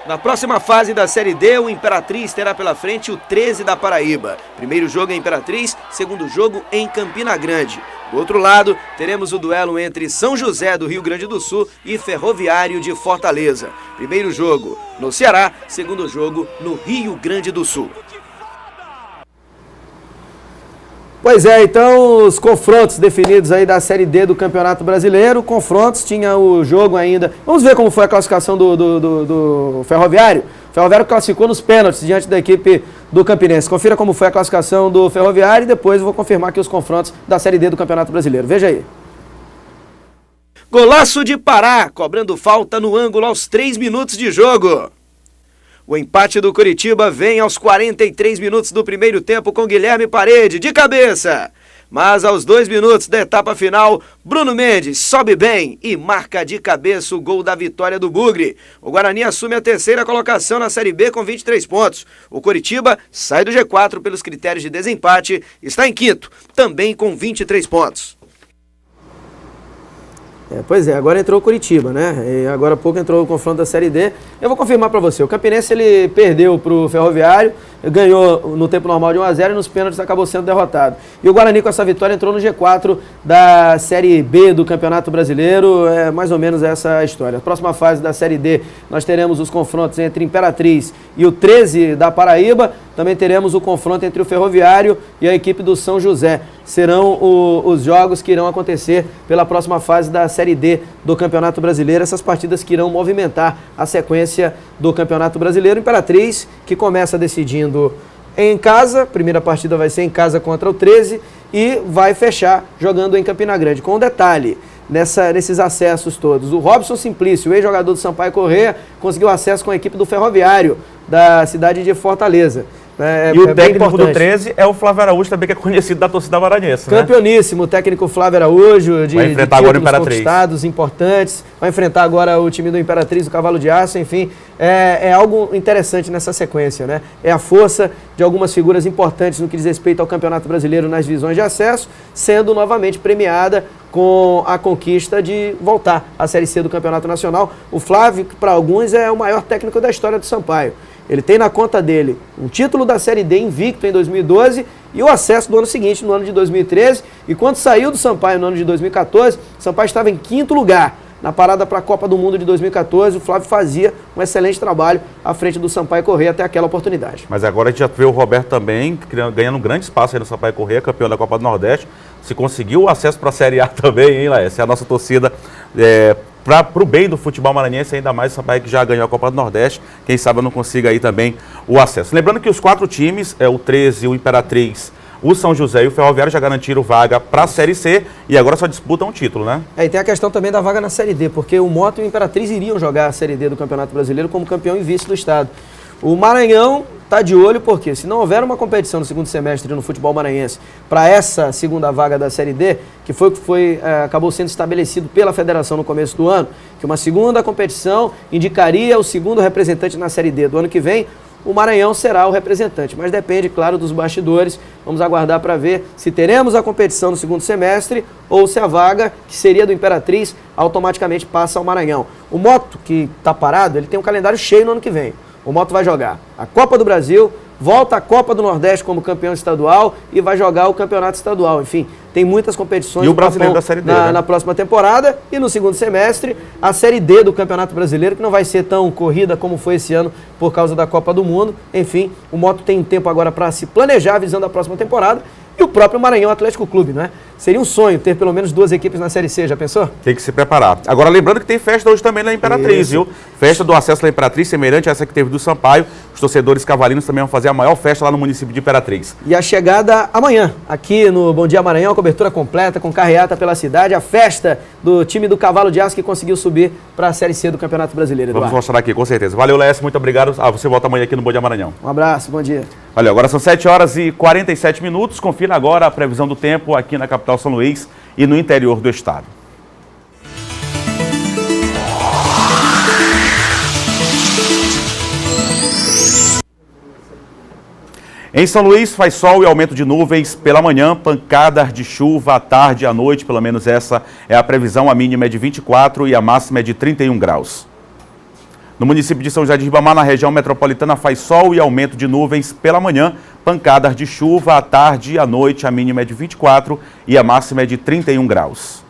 Na próxima fase da Série D, o Imperatriz terá pela frente o 13 da Paraíba. Primeiro jogo em Imperatriz, segundo jogo em Campina Grande. Do outro lado, teremos o duelo entre São José do Rio Grande do Sul e Ferroviário de Fortaleza. Primeiro jogo no Ceará, segundo jogo no Rio Grande do Sul. Pois é, então os confrontos definidos aí da Série D do Campeonato Brasileiro, confrontos, tinha o jogo ainda, vamos ver como foi a classificação do Ferroviário. O Ferroviário classificou nos pênaltis diante da equipe do Campinense. Confira como foi a classificação do Ferroviário e depois eu vou confirmar aqui os confrontos da Série D do Campeonato Brasileiro. Veja aí. Golaço de Pará, cobrando falta no ângulo aos 3 minutos de jogo. O empate do Coritiba vem aos 43 minutos do primeiro tempo com Guilherme Parede, de cabeça. Mas aos 2 minutos da etapa final, Bruno Mendes sobe bem e marca de cabeça o gol da vitória do Bugre. O Guarani assume a 3ª colocação na Série B com 23 pontos. O Coritiba sai do G4 pelos critérios de desempate, está em 5º, também com 23 pontos. Pois é, agora entrou o Coritiba, né? E agora há pouco entrou o confronto da Série D. Eu vou confirmar para você, o Campinense ele perdeu para o Ferroviário, ganhou no tempo normal de 1-0 e nos pênaltis acabou sendo derrotado. E o Guarani com essa vitória entrou no G4 da Série B do Campeonato Brasileiro, é mais ou menos essa a história. A próxima fase da Série D nós teremos os confrontos entre Imperatriz e o 13 da Paraíba, também teremos o confronto entre o Ferroviário e a equipe do São José. Serão os jogos que irão acontecer pela próxima fase da Série D do Campeonato Brasileiro, essas partidas que irão movimentar a sequência do Campeonato Brasileiro. Imperatriz, que começa decidindo em casa, primeira partida vai ser em casa contra o 13 e vai fechar jogando em Campina Grande. Com um detalhe, nesses acessos todos, o Robson Simplício, ex-jogador do Sampaio Correia, conseguiu acesso com a equipe do Ferroviário da cidade de Fortaleza. E o técnico do 13 é o Flávio Araújo, também que é conhecido da torcida maranhense. Campeoníssimo, o técnico Flávio Araújo, de agora o Imperatriz. Conquistados importantes. Vai enfrentar agora o time do Imperatriz, o Cavalo de Aço, enfim. É algo interessante nessa sequência, né? É a força de algumas figuras importantes no que diz respeito ao Campeonato Brasileiro nas divisões de acesso, sendo novamente premiada com a conquista de voltar à Série C do Campeonato Nacional. O Flávio, que para alguns é o maior técnico da história do Sampaio. Ele tem na conta dele um título da Série D invicto em 2012 e o acesso do ano seguinte, no ano de 2013. E quando saiu do Sampaio no ano de 2014, o Sampaio estava em 5º lugar. Na parada para a Copa do Mundo de 2014, o Flávio fazia um excelente trabalho à frente do Sampaio Correia até aquela oportunidade. Mas agora a gente já vê o Roberto também ganhando um grande espaço aí no Sampaio Correia, campeão da Copa do Nordeste. Se conseguiu o acesso para a Série A também, hein, Laércio? É a nossa torcida para o bem do futebol maranhense, ainda mais o Sampaio que já ganhou a Copa do Nordeste, quem sabe não consiga aí também o acesso. Lembrando que os 4 times, o 13, o Imperatriz, o São José e o Ferroviário já garantiram vaga para a Série C e agora só disputam um título, né? E tem a questão também da vaga na Série D, porque o Moto e o Imperatriz iriam jogar a Série D do Campeonato Brasileiro como campeão e vice do estado. O Maranhão está de olho porque se não houver uma competição no segundo semestre no futebol maranhense para essa segunda vaga da Série D, que acabou sendo estabelecido pela federação no começo do ano, que uma segunda competição indicaria o segundo representante na Série D do ano que vem, o Maranhão será o representante, mas depende, claro, dos bastidores. Vamos aguardar para ver se teremos a competição no segundo semestre ou se a vaga, que seria do Imperatriz, automaticamente passa ao Maranhão. O Moto, que está parado, ele tem um calendário cheio no ano que vem. O Moto vai jogar a Copa do Brasil, volta a Copa do Nordeste como campeão estadual e vai jogar o campeonato estadual. Enfim, tem muitas competições e o brasileiro da Série D, na próxima temporada. E no segundo semestre, a Série D do Campeonato Brasileiro, que não vai ser tão corrida como foi esse ano por causa da Copa do Mundo. Enfim, o Moto tem tempo agora para se planejar visando a próxima temporada. E o próprio Maranhão Atlético Clube, não é? Seria um sonho ter pelo menos 2 equipes na Série C, já pensou? Tem que se preparar. Agora, lembrando que tem festa hoje também na Imperatriz, viu? Festa do acesso à Imperatriz, semelhante a essa que teve do Sampaio. Os torcedores cavalinos também vão fazer a maior festa lá no município de Imperatriz. E a chegada amanhã, aqui no Bom Dia Maranhão, a cobertura completa, com carreata pela cidade, a festa do time do Cavalo de Aço que conseguiu subir para a Série C do Campeonato Brasileiro, Eduardo. Vamos mostrar aqui, com certeza. Valeu, Lécio, muito obrigado. Você volta amanhã aqui no Bom Dia Maranhão. Um abraço, bom dia. Valeu, agora são 7h47. Confira agora a previsão do tempo aqui na capital São Luís e no interior do estado. Em São Luís faz sol e aumento de nuvens pela manhã, pancadas de chuva à tarde e à noite, pelo menos essa é a previsão. A mínima é de 24 e a máxima é de 31 graus. No município de São José de Ribamar, na região metropolitana, faz sol e aumento de nuvens pela manhã, pancadas de chuva à tarde e à noite, a mínima é de 24 e a máxima é de 31 graus.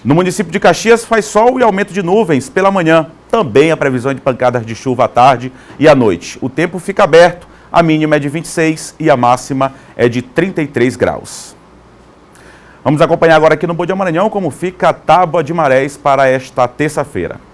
No município de Caxias, faz sol e aumento de nuvens pela manhã, também a previsão é de pancadas de chuva à tarde e à noite. O tempo fica aberto, a mínima é de 26 e a máxima é de 33 graus. Vamos acompanhar agora aqui no Bom Dia Maranhão como fica a tábua de marés para esta terça-feira.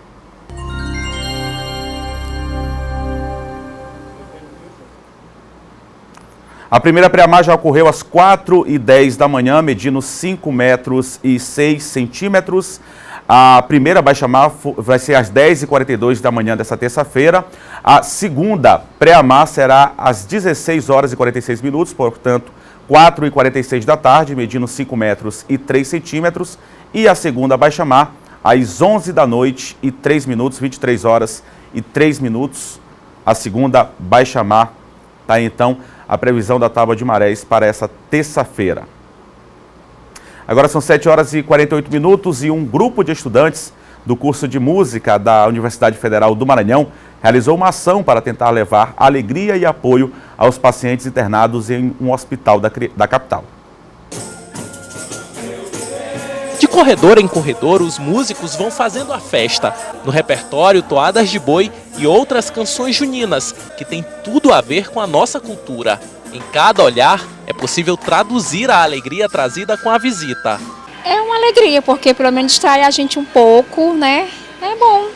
A primeira pré-mar já ocorreu às 4h10 da manhã, medindo 5 metros e 6 centímetros. A primeira baixa-mar vai ser às 10h42 da manhã dessa terça-feira. A segunda pré-mar será às 16 horas e 46 minutos, portanto, 4h46 da tarde, medindo 5 metros e 3 centímetros. E a segunda baixa-mar às 11 da noite e 3 minutos, 23 horas e 3 minutos. A segunda baixa-mar, tá então a previsão da tábua de marés para essa terça-feira. Agora são 7h48 e um grupo de estudantes do curso de música da Universidade Federal do Maranhão realizou uma ação para tentar levar alegria e apoio aos pacientes internados em um hospital da capital. De corredor em corredor, os músicos vão fazendo a festa. No repertório, toadas de boi e outras canções juninas, que tem tudo a ver com a nossa cultura. Em cada olhar, é possível traduzir a alegria trazida com a visita. É uma alegria, porque pelo menos distrai a gente um pouco, né? É bom,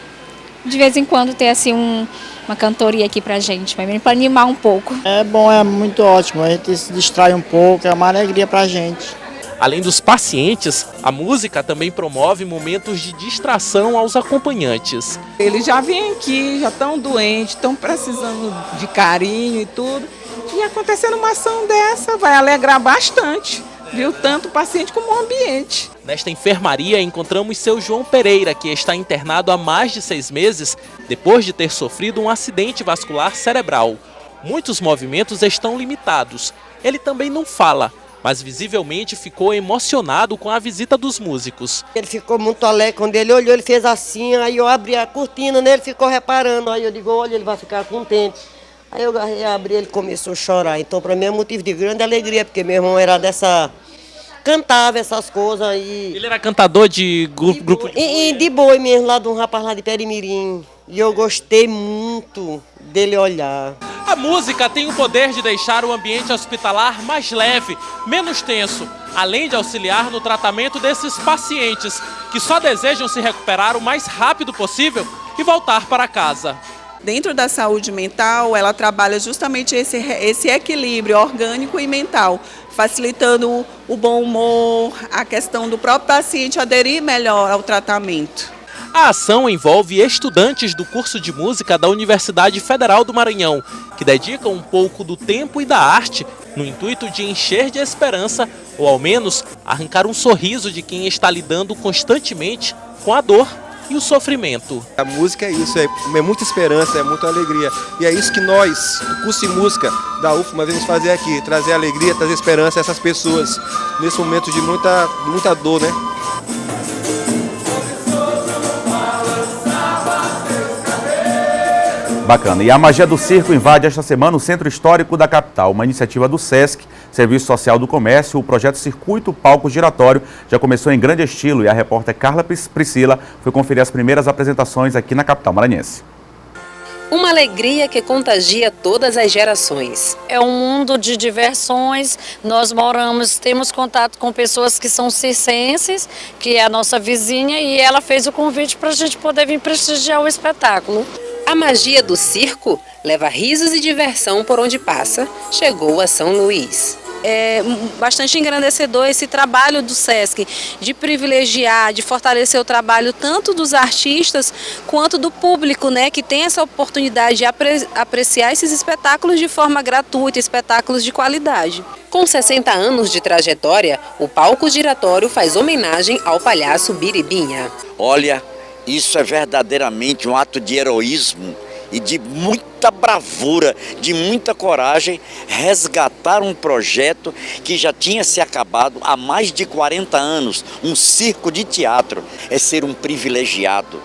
de vez em quando, ter assim uma cantoria aqui pra gente, para animar um pouco. É bom, é muito ótimo, a gente se distrai um pouco, é uma alegria pra gente. Além dos pacientes, a música também promove momentos de distração aos acompanhantes. Eles já vêm aqui, já estão doentes, estão precisando de carinho e tudo. E acontecendo uma ação dessa vai alegrar bastante, viu? Tanto o paciente como o ambiente. Nesta enfermaria encontramos seu João Pereira, que está internado há mais de 6 meses, depois de ter sofrido um acidente vascular cerebral. Muitos movimentos estão limitados. Ele também não fala, mas visivelmente ficou emocionado com a visita dos músicos. Ele ficou muito alegre, quando ele olhou, ele fez assim, aí eu abri a cortina nele, ficou reparando, aí eu digo, olha, ele vai ficar contente. Aí eu abri, ele começou a chorar, então para mim é motivo de grande alegria, porque meu irmão era cantava essas coisas. Ele era cantador de grupo de boi mesmo, lá de um rapaz lá de Perimirim, e eu gostei muito dele olhar. A música tem o poder de deixar o ambiente hospitalar mais leve, menos tenso, além de auxiliar no tratamento desses pacientes que só desejam se recuperar o mais rápido possível e voltar para casa. Dentro da saúde mental, ela trabalha justamente esse equilíbrio orgânico e mental, facilitando o bom humor, a questão do próprio paciente aderir melhor ao tratamento. A ação envolve estudantes do curso de música da Universidade Federal do Maranhão, que dedicam um pouco do tempo e da arte no intuito de encher de esperança, ou ao menos arrancar um sorriso de quem está lidando constantemente com a dor e o sofrimento. A música é isso, é muita esperança, é muita alegria. E é isso que nós, do curso de música da UFMA, vamos fazer aqui, trazer alegria, trazer esperança a essas pessoas, nesse momento de muita dor, né? Bacana. E a magia do circo invade esta semana o Centro Histórico da capital. Uma iniciativa do SESC, Serviço Social do Comércio. O projeto Circuito Palco Giratório já começou em grande estilo e a repórter Carla Priscila foi conferir as primeiras apresentações aqui na capital maranhense. Uma alegria que contagia todas as gerações. É um mundo de diversões, nós temos contato com pessoas que são circenses, que é a nossa vizinha, e ela fez o convite para a gente poder vir prestigiar o espetáculo. A magia do circo leva risos e diversão por onde passa, chegou a São Luís. É bastante engrandecedor esse trabalho do SESC, de privilegiar, de fortalecer o trabalho tanto dos artistas quanto do público, né, que tem essa oportunidade de apreciar esses espetáculos de forma gratuita, espetáculos de qualidade. Com 60 anos de trajetória, o palco giratório faz homenagem ao palhaço Biribinha. Olha, isso é verdadeiramente um ato de heroísmo e de muita bravura, de muita coragem, resgatar um projeto que já tinha se acabado há mais de 40 anos, um circo de teatro. É ser um privilegiado,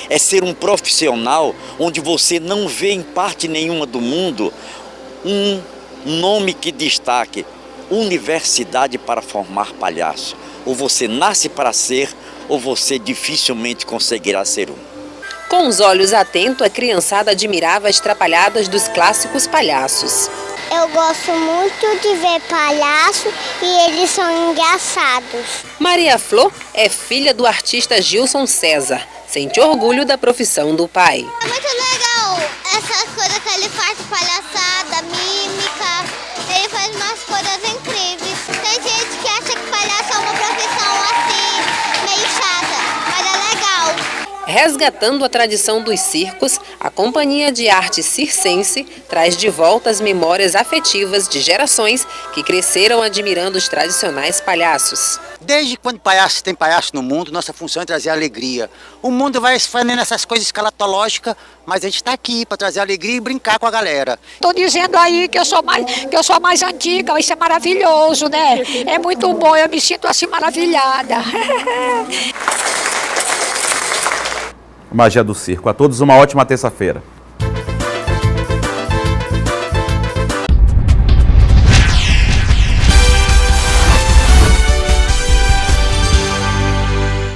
é ser um profissional onde você não vê em parte nenhuma do mundo um nome que destaque, universidade para formar palhaço. Ou você nasce para ser, ou você dificilmente conseguirá ser um. Com os olhos atentos, a criançada admirava as trapalhadas dos clássicos palhaços. Eu gosto muito de ver palhaço e eles são engraçados. Maria Flor é filha do artista Gilson César. Sente orgulho da profissão do pai. É muito legal essas coisas que ele faz, palhaçada, mímica. Ele faz umas coisas incríveis. Tem gente que acha que palhaço é uma profissão assim, meio chata, mas é legal. Resgatando a tradição dos circos, a Companhia de Arte Circense traz de volta as memórias afetivas de gerações que cresceram admirando os tradicionais palhaços. Desde quando tem palhaço no mundo, nossa função é trazer alegria. O mundo vai fazendo essas coisas escalatológicas, mas a gente está aqui para trazer alegria e brincar com a galera. Estou dizendo aí que eu sou mais antiga, isso é maravilhoso, né? É muito bom, eu me sinto assim maravilhada. Magia do circo. A todos uma ótima terça-feira.